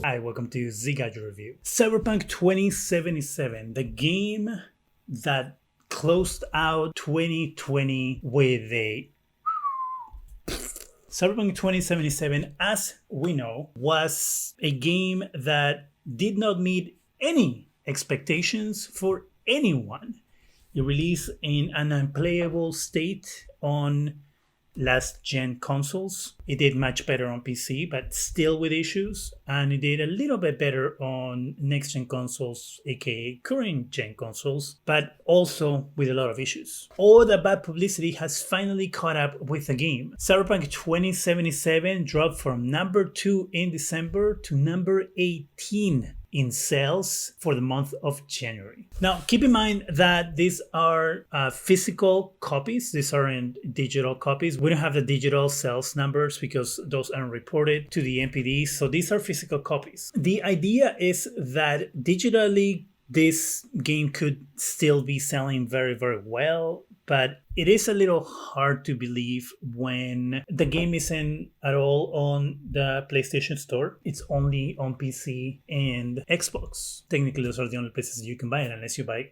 Hi, welcome to Zgadgetreview. Cyberpunk 2077, the game that closed out 2020 with a Cyberpunk 2077, as we know, was a game that did not meet any expectations for anyone. It released in an unplayable state on last gen consoles. It did much better on PC, but still with issues, and it did a little bit better on next gen consoles, aka current gen consoles, but also with a lot of issues. All the bad publicity has finally caught up with the game. Cyberpunk 2077 dropped from number 2 in December to number 18 in sales for the month of January. Now, keep in mind that these are physical copies. These aren't digital copies. We don't have the digital sales numbers because those aren't reported to the NPD. So these are physical copies. The idea is that digitally, this game could still be selling very, very well, but it is a little hard to believe when the game isn't at all on the PlayStation Store. It's only on PC and Xbox. Technically, those are the only places you can buy it unless you buy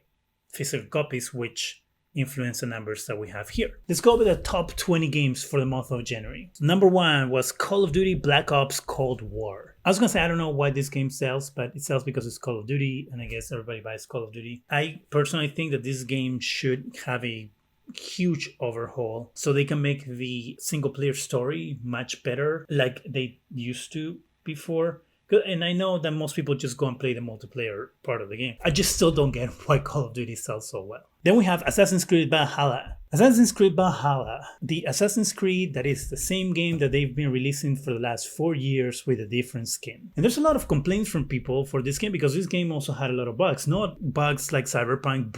physical copies, which influence the numbers that we have here. Let's go with the top 20 games for the month of January. Number 1 was Call of Duty Black Ops Cold War. I was gonna say, I don't know why this game sells, but it sells because it's Call of Duty, and I guess everybody buys Call of Duty. I personally think that this game should have a huge overhaul so they can make the single player story much better like they used to before. And I know that most people just go and play the multiplayer part of the game. I just still don't get why Call of Duty sells so well. Then we have Assassin's Creed Valhalla. Assassin's Creed Valhalla, the Assassin's Creed that is the same game that they've been releasing for the last 4 years with a different skin. And there's a lot of complaints from people for this game because this game also had a lot of bugs. Not bugs like Cyberpunk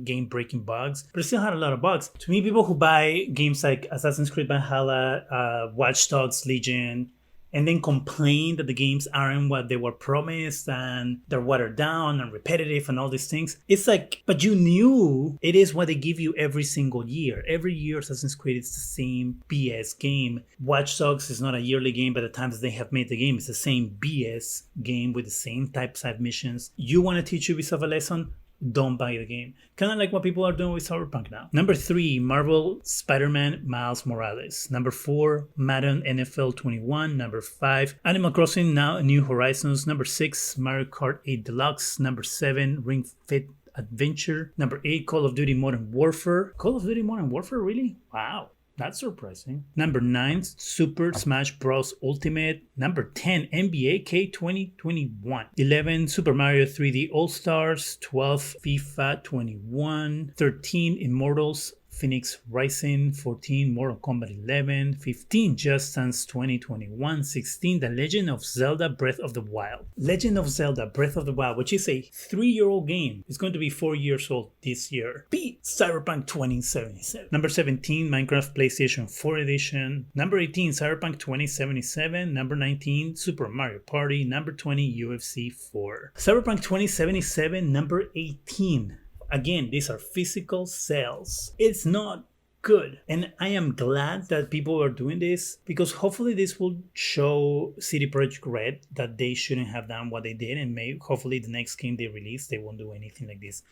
game breaking bugs, but it still had a lot of bugs. To me, people who buy games like Assassin's Creed Valhalla, Watch Dogs Legion, and then complain that the games aren't what they were promised and they're watered down and repetitive and all these things. It's like, but you knew it is what they give you every single year. Every year Assassin's Creed is the same BS game. Watch Dogs is not a yearly game, but the times they have made the game, it's the same BS game with the same types of missions. You want to teach Ubisoft a lesson? Don't buy the game. Kind of like what people are doing with Cyberpunk now. Number 3, Marvel Spider-Man Miles Morales. Number 4, Madden NFL 21. Number 5, Animal Crossing Now New Horizons. Number 6, Mario Kart 8 Deluxe. Number 7, Ring Fit Adventure. Number 8, Call of Duty Modern Warfare. Call of Duty Modern Warfare, really? Wow. That's surprising. Number 9, Super Smash Bros. Ultimate. Number 10, NBA K 2021. 11, Super Mario 3D All-Stars. 12, FIFA 21. 13, Immortals Phoenix Rising. 14, Mortal Kombat 11. 15, Just Dance 2021. 16, The Legend of Zelda Breath of the Wild. Legend of Zelda Breath of the Wild, which is a 3-year-old game. It's going to be 4 years old this year. Beat Cyberpunk 2077. Number 17, Minecraft PlayStation 4 Edition. Number 18, Cyberpunk 2077. Number 19, Super Mario Party. Number 20, UFC 4. Cyberpunk 2077, number 18. Again, these are physical sales. It's not good. And I am glad that people are doing this because hopefully this will show CD Projekt Red that they shouldn't have done what they did, and hopefully the next game they release, they won't do anything like this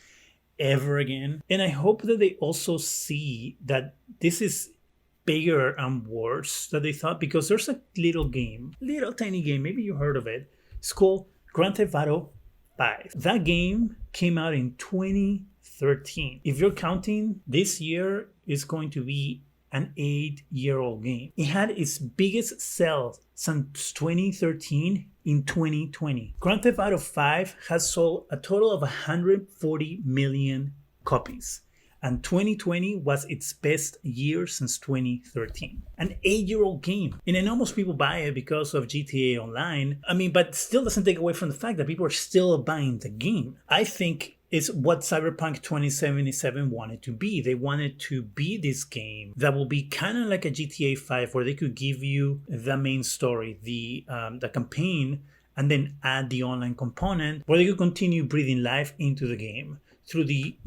ever again. And I hope that they also see that this is bigger and worse than they thought, because there's a little tiny game, maybe you heard of it. It's called Grand Theft Auto 5. That game came out in 2013. If you're counting, this year is going to be an 8-year-old game. It had its biggest sales since 2013 in 2020. Grand Theft Auto 5 has sold a total of 140 million copies. And 2020 was its best year since 2013. An 8-year-old game. And I know most people buy it because of GTA Online. But still doesn't take away from the fact that people are still buying the game. I think it's what Cyberpunk 2077 wanted to be. They wanted to be this game that will be kind of like a GTA 5, where they could give you the main story, the campaign, and then add the online component, where they could continue breathing life into the game through the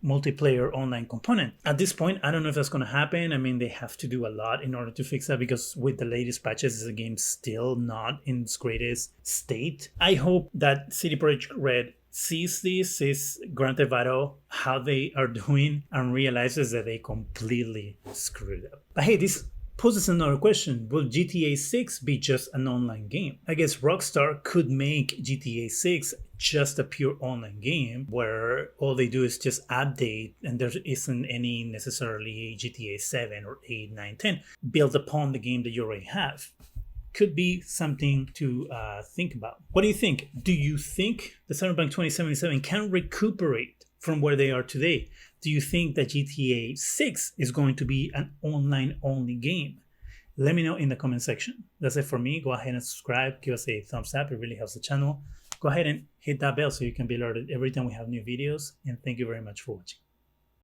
multiplayer online component. At this point, I don't know if that's going to happen. I mean, they have to do a lot in order to fix that, because with the latest patches, the game's still not in its greatest state. I hope that CD Projekt Red sees this, sees Grand Theft Auto, how they are doing, and realizes that they completely screwed up. But hey, this poses another question. Will GTA 6 be just an online game? I guess Rockstar could make GTA 6 just a pure online game where all they do is just update, and there isn't any necessarily GTA 7 or 8, 9, 10 built upon the game that you already have. Could be something to think about. What do you think? Do you think the Cyberpunk 2077 can recuperate from where they are today? Do you think that GTA 6 is going to be an online-only game? Let me know in the comment section. That's it for me. Go ahead and subscribe. Give us a thumbs up. It really helps the channel. Go ahead and hit that bell so you can be alerted every time we have new videos. And thank you very much for watching.